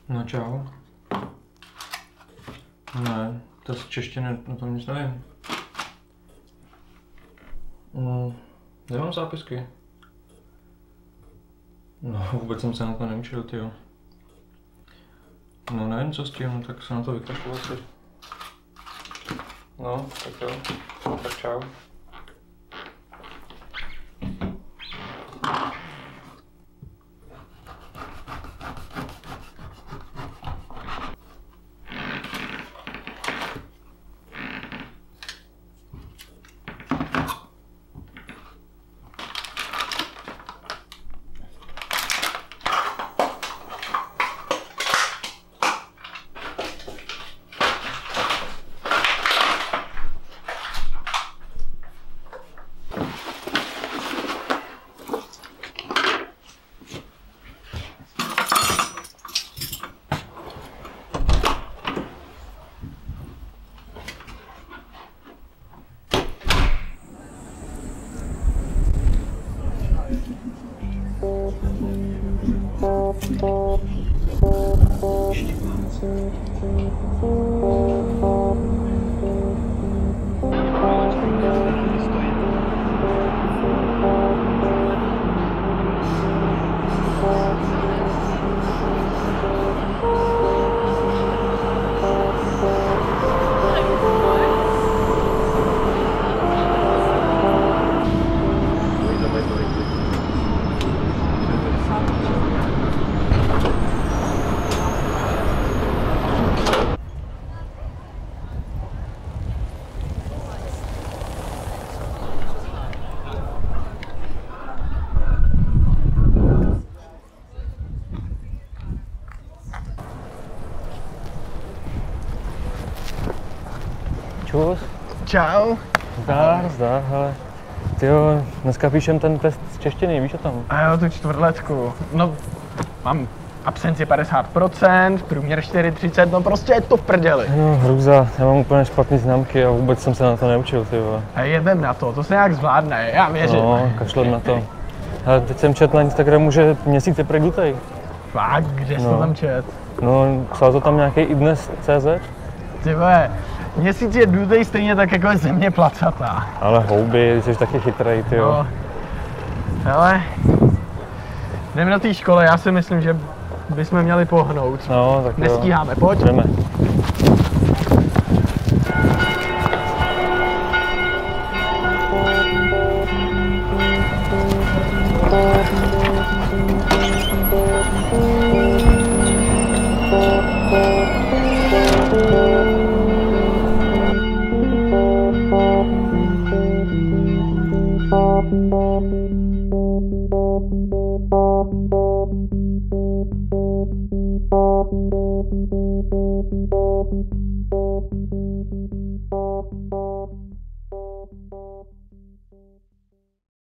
No čau. Ne, to z češtiny na tom nic nevím. Nemám zápisky. No, vůbec jsem se na to neučil, tyjo. No nevím, co s tím, no, tak se na to vykašlu asi. No, tak jo, tak čau. Čus. Čau. Zdar, hele. Tyjo, dneska píšem ten test z češtiny, víš o tom? A jo, tu čtvrtletku. No, mám absenci 50%, průměr 4,30, no prostě je to v prdeli. No, hrůza, já mám úplně špatný známky a vůbec jsem se na to neučil, ty vole. A jedem na to se nějak zvládne, já věřím. No, kašlat na to. Ale teď jsem četl na Instagramu, že měsíc je prý. Fakt, kde jsi to tam čet? No, psal to tam nějaký iDnes.cz? Ty vole, měsíc je dutej stejně tak jako je země placatá. Ale houby, ty jsi taky chytrej, tyjo. No. Hele, jdeme do té školy, já si myslím, že bychom měli pohnout. No, tak jo. Nestíháme, pojď. Jdeme.